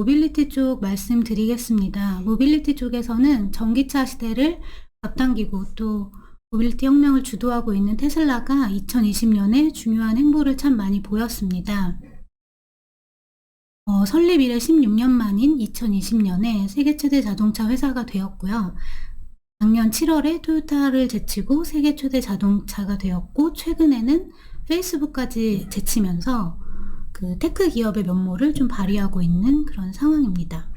모빌리티 쪽 말씀드리겠습니다. 모빌리티 쪽에서는 전기차 시대를 앞당기고 또 모빌리티 혁명을 주도하고 있는 테슬라가 2020년에 중요한 행보를 참 많이 보였습니다. 설립 이래 16년 만인 2020년에 세계 최대 자동차 회사가 되었고요. 작년 7월에 토요타를 제치고 세계 최대 자동차가 되었고, 최근에는 페이스북까지 제치면서 그 테크 기업의 면모를 좀 발휘하고 있는 그런 상황입니다.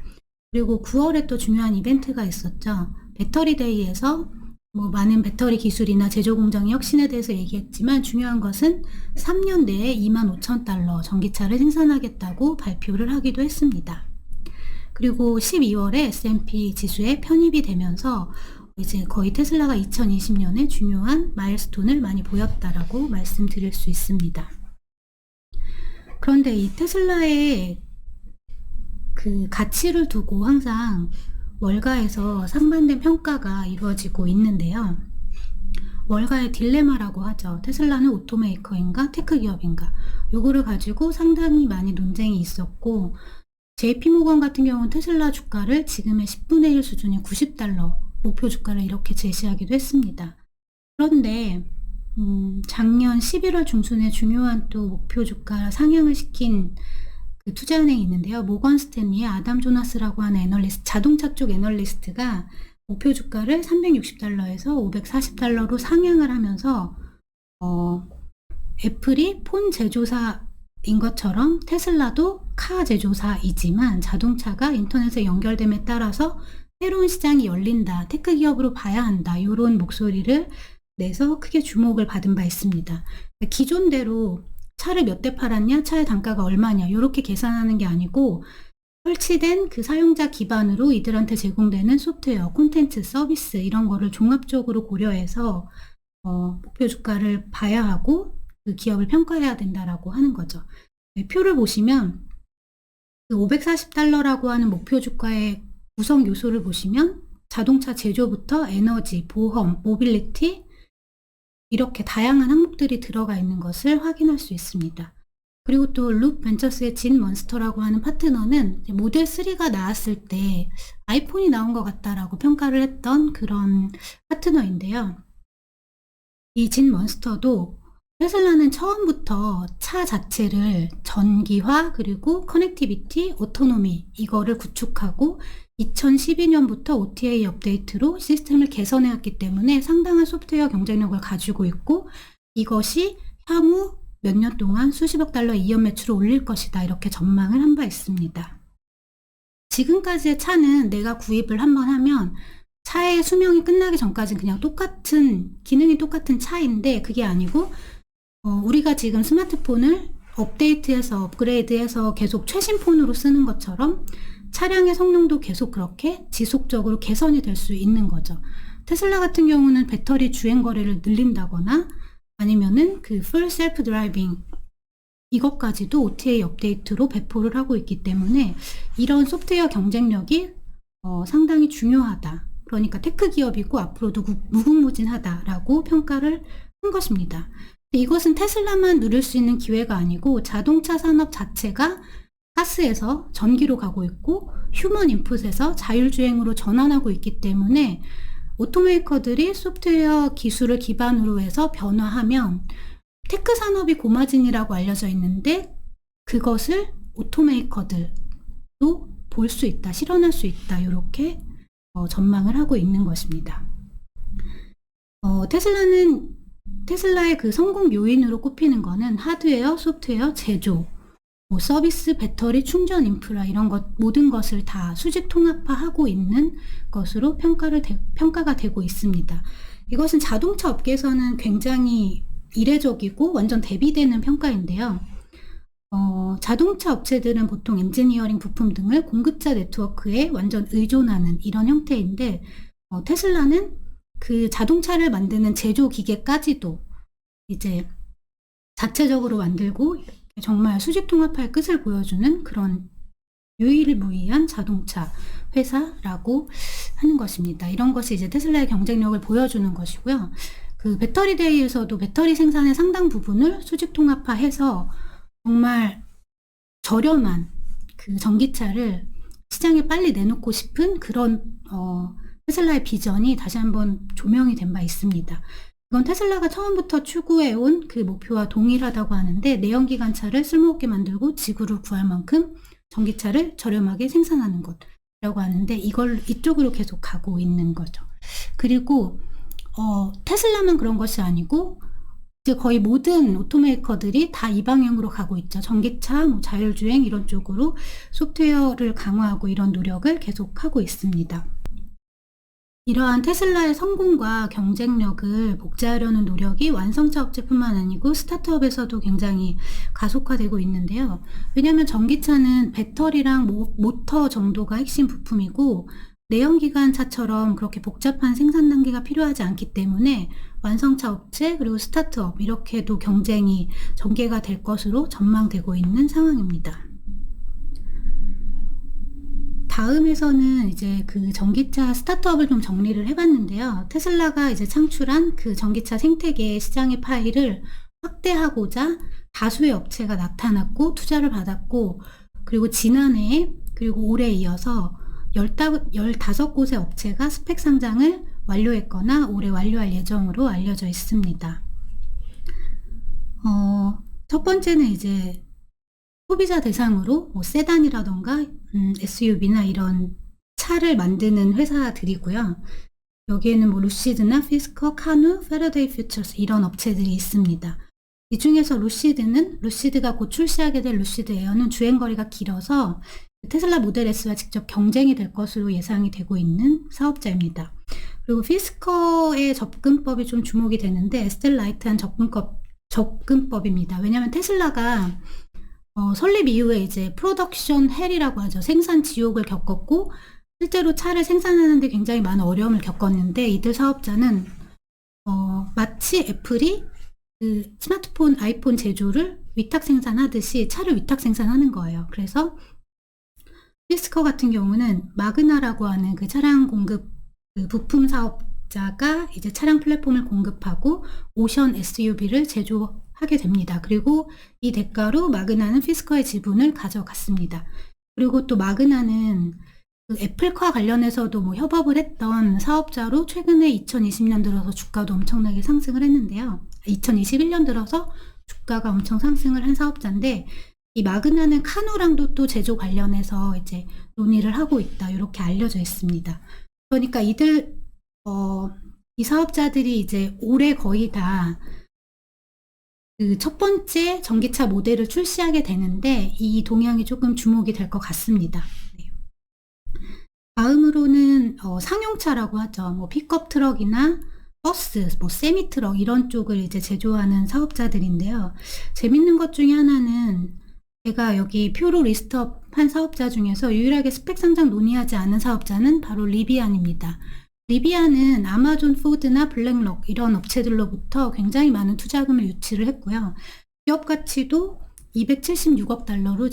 그리고 9월에 또 중요한 이벤트가 있었죠. 배터리 데이에서 많은 배터리 기술이나 제조 공정의 혁신에 대해서 얘기했지만, 중요한 것은 3년 내에 25,000달러 전기차를 생산하겠다고 발표를 하기도 했습니다. 그리고 12월에 S&P 지수에 편입이 되면서 이제 거의 테슬라가 2020년에 중요한 마일스톤을 많이 보였다라고 말씀드릴 수 있습니다. 그런데 이 테슬라의 그 가치를 두고 항상 월가에서 상반된 평가가 이루어지고 있는데요. 월가의 딜레마라고 하죠. 테슬라는 오토메이커인가 테크 기업인가, 요거를 가지고 상당히 많이 논쟁이 있었고, JP모건 같은 경우는 테슬라 주가를 지금의 10분의 1 수준인 90달러 목표 주가를 이렇게 제시하기도 했습니다. 그런데 작년 11월 중순에 중요한 또 목표 주가 상향을 시킨 그 투자은행이 있는데요. 모건 스탠리의 아담 조나스라고 하는 애널리스트, 자동차 쪽 애널리스트가 목표 주가를 360달러에서 540달러로 상향을 하면서 애플이 폰 제조사인 것처럼 테슬라도 카 제조사이지만 자동차가 인터넷에 연결됨에 따라서 새로운 시장이 열린다, 테크 기업으로 봐야 한다, 이런 목소리를 내서 크게 주목을 받은 바 있습니다. 기존대로 차를 몇 대 팔았냐, 차의 단가가 얼마냐, 이렇게 계산하는 게 아니고 설치된 그 사용자 기반으로 이들한테 제공되는 소프트웨어, 콘텐츠, 서비스 이런 거를 종합적으로 고려해서 목표 주가를 봐야 하고 그 기업을 평가해야 된다라고 하는 거죠. 표를 보시면 그 540달러라고 하는 목표 주가의 구성 요소를 보시면 자동차 제조부터 에너지, 보험, 모빌리티 이렇게 다양한 항목들이 들어가 있는 것을 확인할 수 있습니다. 그리고 또 룩 벤처스의 진 먼스터라고 하는 파트너는 모델 3가 나왔을 때 아이폰이 나온 것 같다라고 평가를 했던 그런 파트너인데요. 이 진 먼스터도 테슬라는 처음부터 차 자체를 전기화 그리고 커넥티비티, 오토노미 이거를 구축하고 2012년부터 OTA 업데이트로 시스템을 개선해왔기 때문에 상당한 소프트웨어 경쟁력을 가지고 있고, 이것이 향후 몇 년 동안 수십억 달러 이연 매출을 올릴 것이다, 이렇게 전망을 한 바 있습니다. 지금까지의 차는 내가 구입을 한번 하면 차의 수명이 끝나기 전까지는 그냥 똑같은 기능이 똑같은 차인데, 그게 아니고 우리가 지금 스마트폰을 업데이트해서 업그레이드해서 계속 최신 폰으로 쓰는 것처럼 차량의 성능도 계속 그렇게 지속적으로 개선이 될 수 있는 거죠. 테슬라 같은 경우는 배터리 주행 거리를 늘린다거나 아니면은 그 풀 셀프 드라이빙 이것까지도 OTA 업데이트로 배포를 하고 있기 때문에 이런 소프트웨어 경쟁력이 상당히 중요하다. 그러니까 테크 기업이고 앞으로도 무궁무진하다라고 평가를 한 것입니다. 이것은 테슬라만 누릴 수 있는 기회가 아니고 자동차 산업 자체가 가스에서 전기로 가고 있고 휴먼 인풋에서 자율주행으로 전환하고 있기 때문에 오토메이커들이 소프트웨어 기술을 기반으로 해서 변화하면 테크 산업이 고마진이라고 알려져 있는데 그것을 오토메이커들도 볼 수 있다, 실현할 수 있다, 이렇게 전망을 하고 있는 것입니다. 테슬라의 그 성공 요인으로 꼽히는 거는 하드웨어, 소프트웨어, 제조, 서비스, 배터리, 충전 인프라 이런 모든 것을 다 수직 통합화하고 있는 것으로 평가가 되고 있습니다. 이것은 자동차 업계에서는 굉장히 이례적이고 완전 대비되는 평가인데요. 자동차 업체들은 보통 엔지니어링 부품 등을 공급자 네트워크에 완전 의존하는 이런 형태인데, 테슬라는 그 자동차를 만드는 제조 기계까지도 이제 자체적으로 만들고 정말 수직 통합할 끝을 보여주는 그런 유일무이한 자동차 회사라고 하는 것입니다. 이런 것이 이제 테슬라의 경쟁력을 보여주는 것이고요. 그 배터리 데이에서도 배터리 생산의 상당 부분을 수직 통합화해서 정말 저렴한 그 전기차를 시장에 빨리 내놓고 싶은 그런 테슬라의 비전이 다시 한번 조명이 된 바 있습니다. 이건 테슬라가 처음부터 추구해온 그 목표와 동일하다고 하는데, 내연기관차를 쓸모없게 만들고 지구를 구할 만큼 전기차를 저렴하게 생산하는 것이라고 하는데, 이쪽으로 계속 가고 있는 거죠. 그리고 테슬라만 그런 것이 아니고 이제 거의 모든 오토메이커들이 다 이 방향으로 가고 있죠. 전기차, 뭐 자율주행 이런 쪽으로 소프트웨어를 강화하고 이런 노력을 계속하고 있습니다. 이러한 테슬라의 성공과 경쟁력을 복제하려는 노력이 완성차 업체뿐만 아니고 스타트업에서도 굉장히 가속화되고 있는데요. 왜냐하면 전기차는 배터리랑 모터 정도가 핵심 부품이고, 내연기관차처럼 그렇게 복잡한 생산 단계가 필요하지 않기 때문에 완성차 업체 그리고 스타트업 이렇게도 경쟁이 전개가 될 것으로 전망되고 있는 상황입니다. 다음에서는 이제 그 전기차 스타트업을 좀 정리를 해봤는데요. 테슬라가 이제 창출한 그 전기차 생태계 시장의 파이를 확대하고자 다수의 업체가 나타났고 투자를 받았고, 그리고 지난해 그리고 올해에 이어서 15곳의 업체가 스펙 상장을 완료했거나 올해 완료할 예정으로 알려져 있습니다. 첫 번째는 이제 소비자 대상으로 뭐 세단이라던가 SUV나 이런 차를 만드는 회사들이고요. 여기에는 뭐 루시드나 피스커, 카누, 패러데이 퓨처스 이런 업체들이 있습니다. 이 중에서 루시드가 곧 출시하게 될 루시드 에어는 주행거리가 길어서 테슬라 모델 S와 직접 경쟁이 될 것으로 예상이 되고 있는 사업자입니다. 그리고 피스커의 접근법이 좀 주목이 되는데 에스텔라이트한 접근법입니다. 왜냐하면 테슬라가 설립 이후에 이제 프로덕션 헬이라고 하죠. 생산 지옥을 겪었고, 실제로 차를 생산하는데 굉장히 많은 어려움을 겪었는데, 이들 사업자는 마치 애플이 그 스마트폰, 아이폰 제조를 위탁 생산하듯이 차를 위탁 생산하는 거예요. 그래서 피스커 같은 경우는 마그나라고 하는 그 차량 공급 그 부품 사업자가 이제 차량 플랫폼을 공급하고 오션 SUV를 제조하게 됩니다. 그리고 이 대가로 마그나는 피스커의 지분을 가져갔습니다. 그리고 또 마그나는 그 애플카 관련해서도 뭐 협업을 했던 사업자로 최근에 2020년 들어서 주가도 엄청나게 상승을 했는데요. 2021년 들어서 주가가 엄청 상승을 한 사업자인데, 이 마그나는 카누랑도 또 제조 관련해서 이제 논의를 하고 있다, 이렇게 알려져 있습니다. 그러니까 이 사업자들이 이제 올해 거의 다 그 첫 번째 전기차 모델을 출시하게 되는데, 이 동향이 조금 주목이 될 것 같습니다. 네. 다음으로는 상용차라고 하죠. 뭐 픽업 트럭이나 버스, 뭐 세미 트럭 이런 쪽을 이제 제조하는 사업자들인데요. 재밌는 것 중에 하나는, 제가 여기 표로 리스트업한 사업자 중에서 유일하게 스펙 상장 논의하지 않은 사업자는 바로 리비안입니다. 리비안은 아마존, 포드나 블랙록 이런 업체들로부터 굉장히 많은 투자금을 유치를 했고요. 기업 가치도 276억 달러로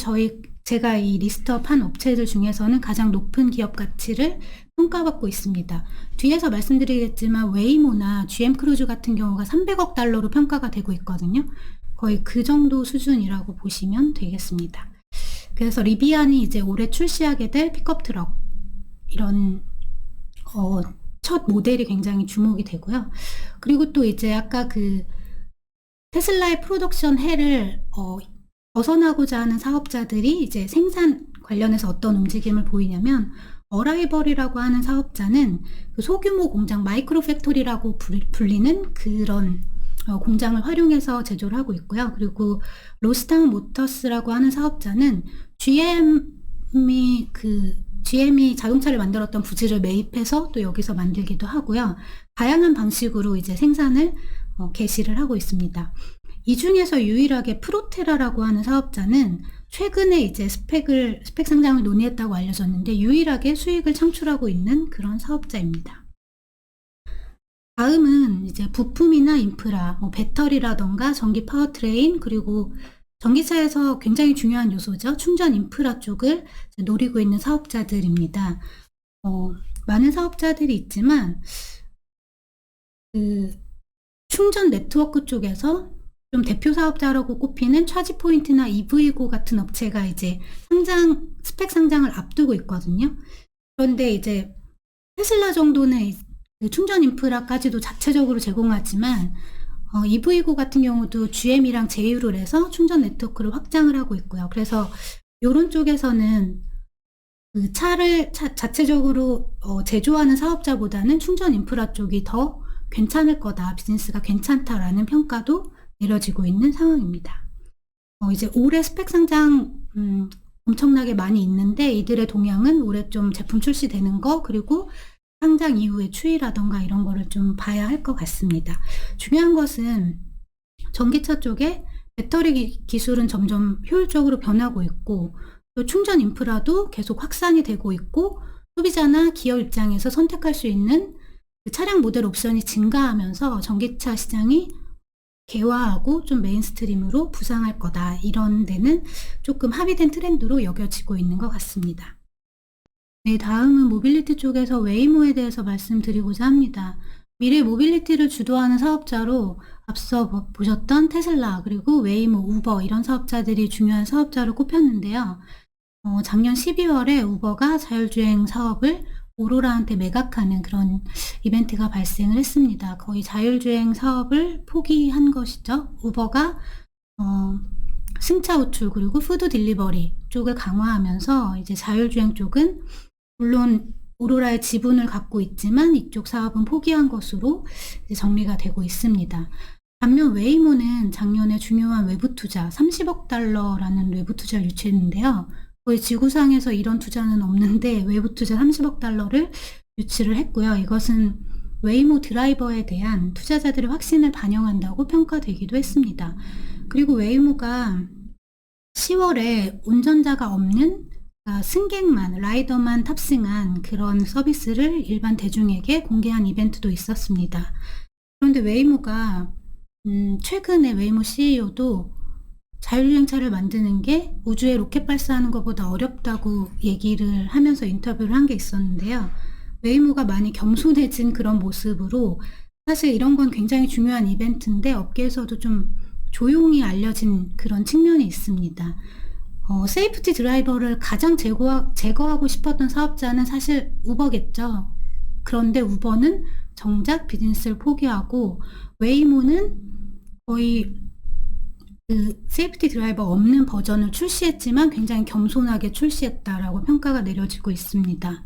제가 이 리스트업한 업체들 중에서는 가장 높은 기업 가치를 평가받고 있습니다. 뒤에서 말씀드리겠지만 웨이모나 GM 크루즈 같은 경우가 300억 달러로 평가가 되고 있거든요. 거의 그 정도 수준이라고 보시면 되겠습니다. 그래서 리비안이 이제 올해 출시하게 될 픽업 트럭 이런 첫 모델이 굉장히 주목이 되고요. 그리고 또 이제 아까 그 테슬라의 프로덕션 헬을 벗어나고자 하는 사업자들이 이제 생산 관련해서 어떤 움직임을 보이냐면, 어라이벌이라고 하는 사업자는 그 소규모 공장 마이크로 팩토리라고 불리는 그런 공장을 활용해서 제조를 하고 있고요. 그리고 로스타운 모터스라고 하는 사업자는 GM이 자동차를 만들었던 부지를 매입해서 또 여기서 만들기도 하고요. 다양한 방식으로 이제 생산을 개시를 하고 있습니다. 이 중에서 유일하게 프로테라라고 하는 사업자는 최근에 이제 스펙 상장을 논의했다고 알려졌는데, 유일하게 수익을 창출하고 있는 그런 사업자입니다. 다음은 이제 부품이나 인프라, 뭐 배터리라던가 전기 파워트레인, 그리고 전기차에서 굉장히 중요한 요소죠. 충전 인프라 쪽을 노리고 있는 사업자들입니다. 많은 사업자들이 있지만 그 충전 네트워크 쪽에서 좀 대표 사업자라고 꼽히는 차지포인트나 EV고 같은 업체가 이제 스펙 상장을 앞두고 있거든요. 그런데 이제 테슬라 정도는 그 충전 인프라까지도 자체적으로 제공하지만 EV고 같은 경우도 GM이랑 제휴를 해서 충전 네트워크를 확장을 하고 있고요. 그래서 요런 쪽에서는 그 차를 자체적으로 제조하는 사업자보다는 충전 인프라 쪽이 더 괜찮을 거다, 비즈니스가 괜찮다라는 평가도 내려지고 있는 상황입니다. 이제 올해 스펙 상장 엄청나게 많이 있는데 이들의 동향은 올해 좀 제품 출시되는 거, 그리고 상장 이후의 추이라던가 이런 거를 좀 봐야 할 것 같습니다. 중요한 것은 전기차 쪽에 배터리 기술은 점점 효율적으로 변하고 있고, 또 충전 인프라도 계속 확산이 되고 있고, 소비자나 기업 입장에서 선택할 수 있는 그 차량 모델 옵션이 증가하면서 전기차 시장이 개화하고 좀 메인스트림으로 부상할 거다, 이런 데는 조금 합의된 트렌드로 여겨지고 있는 것 같습니다. 네, 다음은 모빌리티 쪽에서 웨이모에 대해서 말씀드리고자 합니다. 미래 모빌리티를 주도하는 사업자로 앞서 보셨던 테슬라, 그리고 웨이모, 우버 이런 사업자들이 중요한 사업자로 꼽혔는데요. 작년 12월에 우버가 자율주행 사업을 오로라한테 매각하는 그런 이벤트가 발생을 했습니다. 거의 자율주행 사업을 포기한 것이죠. 우버가 승차 호출 그리고 푸드 딜리버리 쪽을 강화하면서 이제 자율주행 쪽은 물론 오로라의 지분을 갖고 있지만 이쪽 사업은 포기한 것으로 이제 정리가 되고 있습니다. 반면 웨이모는 작년에 중요한 외부 투자 30억 달러라는 외부 투자를 유치했는데요. 거의 지구상에서 이런 투자는 없는데 외부 투자 30억 달러를 유치를 했고요. 이것은 웨이모 드라이버에 대한 투자자들의 확신을 반영한다고 평가되기도 했습니다. 그리고 웨이모가 10월에 운전자가 없는 승객만, 라이더만 탑승한 그런 서비스를 일반 대중에게 공개한 이벤트도 있었습니다. 그런데 웨이모가 최근에 웨이모 CEO도 자율주행차를 만드는 게 우주에 로켓 발사하는 것보다 어렵다고 얘기를 하면서 인터뷰를 한 게 있었는데요. 웨이모가 많이 겸손해진 그런 모습으로, 사실 이런 건 굉장히 중요한 이벤트인데 업계에서도 좀 조용히 알려진 그런 측면이 있습니다. 세이프티 드라이버를 가장 제거하고 싶었던 사업자는 사실 우버겠죠. 그런데 우버는 정작 비즈니스를 포기하고, 웨이모는 거의 그 세이프티 드라이버 없는 버전을 출시했지만 굉장히 겸손하게 출시했다라고 평가가 내려지고 있습니다.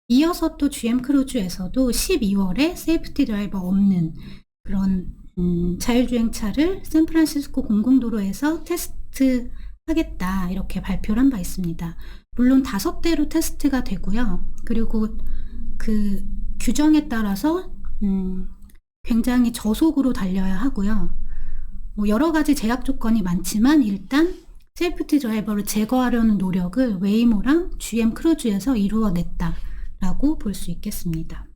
이어서 또 GM 크루즈에서도 12월에 세이프티 드라이버 없는 그런 자율주행차를 샌프란시스코 공공도로에서 테스트하겠다, 이렇게 발표를 한 바 있습니다. 물론 5대로 테스트가 되고요. 그리고 그 규정에 따라서 굉장히 저속으로 달려야 하고요. 여러 가지 제약 조건이 많지만 일단 세이프티 드라이버를 제거하려는 노력을 웨이모랑 GM 크루즈에서 이루어냈다라고 볼 수 있겠습니다.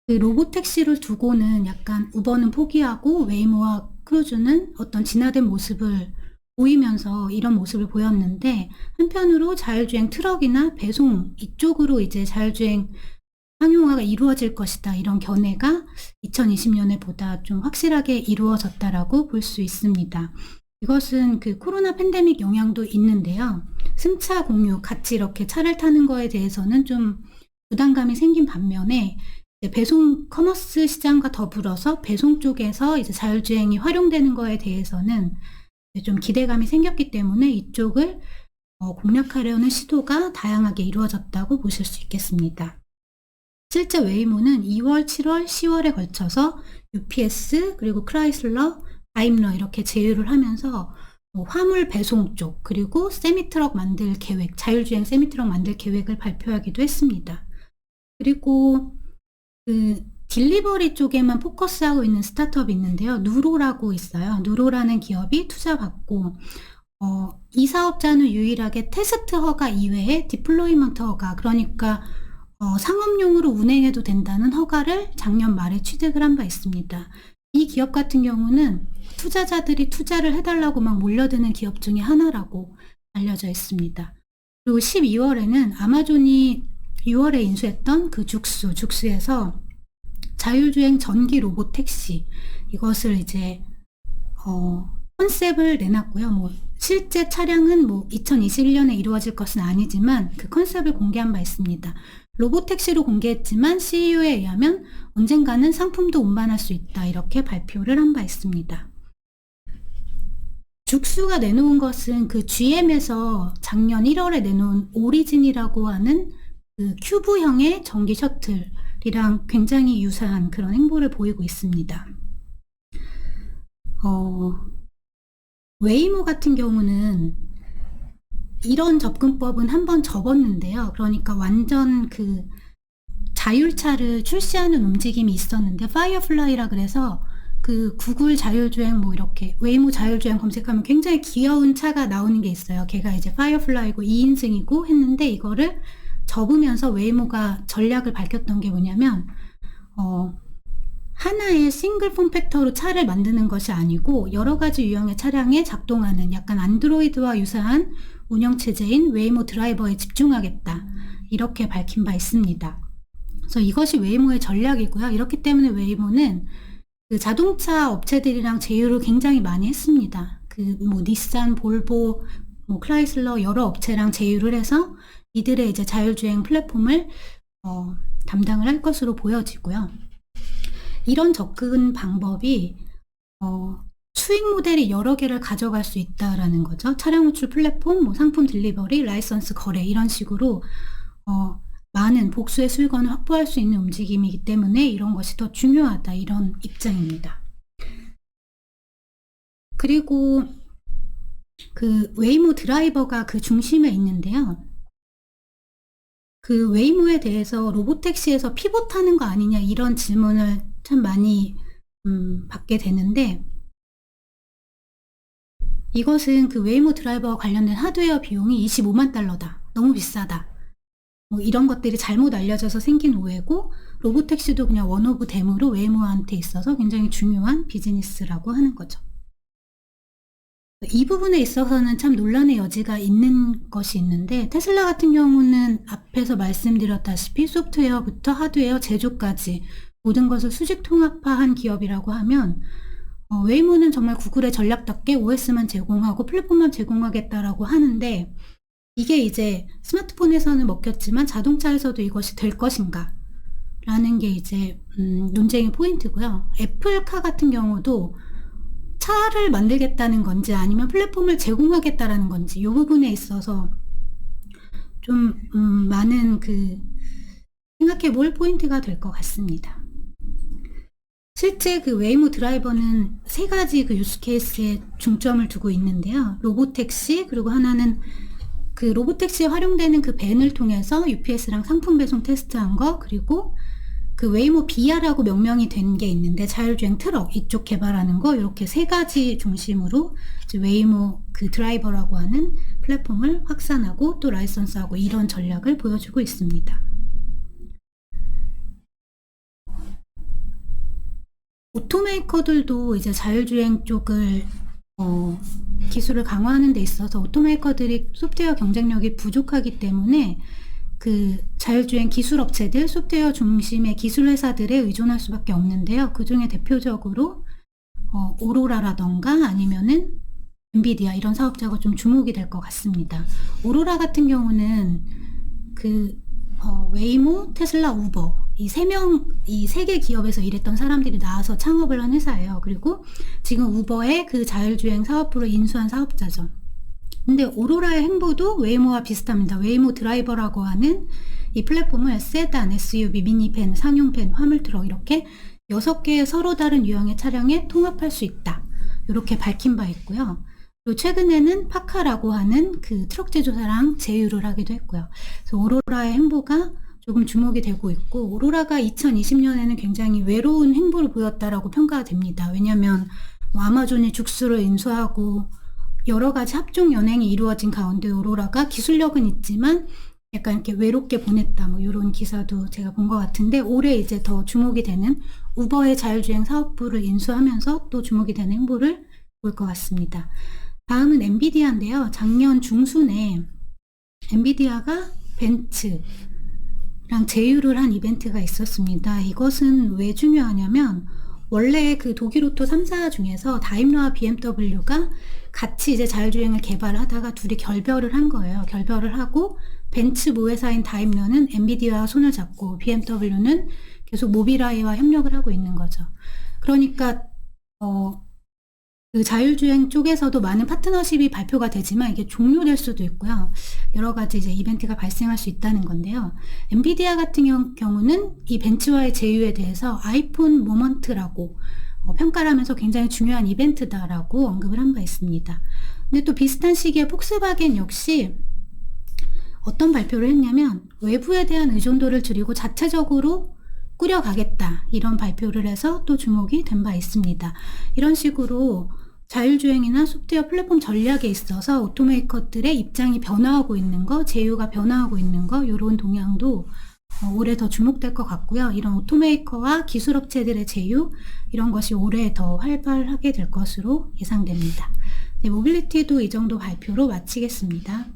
그 로보택시를 두고는 약간 우버는 포기하고 웨이모와 크루즈는 어떤 진화된 모습을 보이면서 이런 모습을 보였는데, 한편으로 자율주행 트럭이나 배송 이쪽으로 이제 자율주행 상용화가 이루어질 것이다, 이런 견해가 2020년에 보다 좀 확실하게 이루어졌다라고 볼 수 있습니다. 이것은 그 코로나 팬데믹 영향도 있는데요. 승차 공유, 같이 이렇게 차를 타는 거에 대해서는 좀 부담감이 생긴 반면에 배송 커머스 시장과 더불어서 배송 쪽에서 이제 자율주행이 활용되는 거에 대해서는 좀 기대감이 생겼기 때문에 이쪽을 공략하려는 시도가 다양하게 이루어졌다고 보실 수 있겠습니다. 실제 웨이모는 2월, 7월, 10월에 걸쳐서 UPS 그리고 크라이슬러, 다임러 이렇게 제휴를 하면서 화물 배송 쪽, 그리고 세미트럭 만들 계획, 자율주행 세미트럭 만들 계획을 발표하기도 했습니다. 그리고 그 딜리버리 쪽에만 포커스하고 있는 스타트업이 있는데요. 누로라고 있어요. 누로라는 기업이 투자받고 이 사업자는 유일하게 테스트 허가 이외에 디플로이먼트 허가, 그러니까 상업용으로 운행해도 된다는 허가를 작년 말에 취득을 한 바 있습니다. 이 기업 같은 경우는 투자자들이 투자를 해달라고 막 몰려드는 기업 중에 하나라고 알려져 있습니다. 그리고 12월에는 아마존이 6월에 인수했던 그 죽수에서 자율주행 전기 로봇 택시, 이것을 이제 컨셉을 내놨고요. 뭐 실제 차량은 뭐 2021년에 이루어질 것은 아니지만 그 컨셉을 공개한 바 있습니다. 로봇 택시로 공개했지만 CEO에 의하면 언젠가는 상품도 운반할 수 있다, 이렇게 발표를 한 바 있습니다. 죽수가 내놓은 것은 그 GM에서 작년 1월에 내놓은 오리진이라고 하는 그 큐브형의 전기 셔틀이랑 굉장히 유사한 그런 행보를 보이고 있습니다. 웨이모 같은 경우는 이런 접근법은 한번 접었는데요. 그러니까 완전 그 자율차를 출시하는 움직임이 있었는데, 파이어플라이라 그래서 그 구글 자율주행 뭐 이렇게 웨이모 자율주행 검색하면 굉장히 귀여운 차가 나오는 게 있어요. 걔가 이제 파이어플라이고 2인승이고 했는데, 이거를 접으면서 웨이모가 전략을 밝혔던 게 뭐냐면 하나의 싱글 폼팩터로 차를 만드는 것이 아니고 여러 가지 유형의 차량에 작동하는 약간 안드로이드와 유사한 운영체제인 웨이모 드라이버에 집중하겠다, 이렇게 밝힌 바 있습니다. 그래서 이것이 웨이모의 전략이고요. 이렇기 때문에 웨이모는 그 자동차 업체들이랑 제휴를 굉장히 많이 했습니다. 그 뭐 닛산, 볼보, 뭐 크라이슬러 여러 업체랑 제휴를 해서 이들의 이제 자율주행 플랫폼을 담당을 할 것으로 보여지고요. 이런 접근 방법이 수익 모델이 여러 개를 가져갈 수 있다라는 거죠. 차량 호출 플랫폼, 뭐 상품 딜리버리, 라이선스 거래, 이런 식으로 많은 복수의 수익원을 확보할 수 있는 움직임이기 때문에 이런 것이 더 중요하다, 이런 입장입니다. 그리고 그 웨이모 드라이버가 그 중심에 있는데요. 그 웨이모에 대해서 로봇택시에서 피봇하는 거 아니냐, 이런 질문을 참 많이 받게 되는데, 이것은 그 웨이모 드라이버와 관련된 하드웨어 비용이 25만 달러다. 너무 비싸다. 뭐 이런 것들이 잘못 알려져서 생긴 오해고, 로봇택시도 그냥 원 오브 댐으로 웨이모한테 있어서 굉장히 중요한 비즈니스라고 하는 거죠. 이 부분에 있어서는 참 논란의 여지가 있는 것이 있는데, 테슬라 같은 경우는 앞에서 말씀드렸다시피 소프트웨어부터 하드웨어, 제조까지 모든 것을 수직 통합화한 기업이라고 하면 웨이모는 정말 구글의 전략답게 OS만 제공하고 플랫폼만 제공하겠다라고 하는데, 이게 이제 스마트폰에서는 먹혔지만 자동차에서도 이것이 될 것인가 라는 게 이제 논쟁의 포인트고요. 애플카 같은 경우도 차를 만들겠다는 건지 아니면 플랫폼을 제공하겠다라는 건지, 이 부분에 있어서 좀 많은 그 생각해 볼 포인트가 될 것 같습니다. 실제 그 웨이모 드라이버는 세 가지 그 유스 케이스에 중점을 두고 있는데요. 로봇택시, 그리고 하나는 그 로봇택시에 활용되는 그 밴을 통해서 UPS랑 상품 배송 테스트한 거, 그리고 그 웨이모 비아라고 명명이 된 게 있는데 자율주행 트럭 이쪽 개발하는 거, 이렇게 세 가지 중심으로 이제 웨이모 그 드라이버라고 하는 플랫폼을 확산하고 또 라이선스하고, 이런 전략을 보여주고 있습니다. 오토메이커들도 이제 자율주행 쪽을 기술을 강화하는 데 있어서 오토메이커들이 소프트웨어 경쟁력이 부족하기 때문에 그 자율주행 기술 업체들, 소프트웨어 중심의 기술 회사들에 의존할 수밖에 없는데요. 그 중에 대표적으로 오로라라던가 아니면은 엔비디아, 이런 사업자가 좀 주목이 될 것 같습니다. 오로라 같은 경우는 그 웨이모, 테슬라, 우버, 이 세 개 기업에서 일했던 사람들이 나와서 창업을 한 회사예요. 그리고 지금 우버의 그 자율주행 사업부를 인수한 사업자죠. 근데 오로라의 행보도 웨이모와 비슷합니다. 웨이모 드라이버라고 하는 이 플랫폼을 세단, SUV, 미니밴, 상용밴, 화물트럭 이렇게 6개의 서로 다른 유형의 차량에 통합할 수 있다, 이렇게 밝힌 바 있고요. 그리고 최근에는 파카라고 하는 그 트럭 제조사랑 제휴를 하기도 했고요. 그래서 오로라의 행보가 조금 주목이 되고 있고, 오로라가 2020년에는 굉장히 외로운 행보를 보였다라고 평가가 됩니다. 왜냐하면 뭐 아마존이 죽수를 인수하고 여러 가지 합종 연행이 이루어진 가운데 오로라가 기술력은 있지만 약간 이렇게 외롭게 보냈다, 뭐 이런 기사도 제가 본 것 같은데, 올해 이제 더 주목이 되는 우버의 자율주행 사업부를 인수하면서 또 주목이 되는 행보를 볼 것 같습니다. 다음은 엔비디아인데요. 작년 중순에 엔비디아가 벤츠, 제휴를 한 이벤트가 있었습니다. 이것은 왜 중요하냐면 원래 그 독일 오토 3사 중에서 다임러와 BMW가 같이 이제 자율주행을 개발하다가 둘이 결별을 한 거예요. 결별을 하고 벤츠 모회사인 다임러는 엔비디아와 손을 잡고 BMW는 계속 모빌아이와 협력을 하고 있는 거죠. 그러니까 그 자율주행 쪽에서도 많은 파트너십이 발표가 되지만 이게 종료될 수도 있고요. 여러 가지 이제 이벤트가 발생할 수 있다는 건데요. 엔비디아 같은 경우는 이 벤츠와의 제휴에 대해서 아이폰 모먼트라고 평가를 하면서 굉장히 중요한 이벤트다라고 언급을 한 바 있습니다. 근데 또 비슷한 시기에 폭스바겐 역시 어떤 발표를 했냐면 외부에 대한 의존도를 줄이고 자체적으로 꾸려가겠다 이런 발표를 해서 또 주목이 된 바 있습니다. 이런 식으로 자율주행이나 소프트웨어 플랫폼 전략에 있어서 오토메이커들의 입장이 변화하고 있는 거, 제휴가 변화하고 있는 거 이런 동향도 올해 더 주목될 것 같고요. 이런 오토메이커와 기술업체들의 제휴 이런 것이 올해 더 활발하게 될 것으로 예상됩니다. 네, 모빌리티도 이 정도 발표로 마치겠습니다.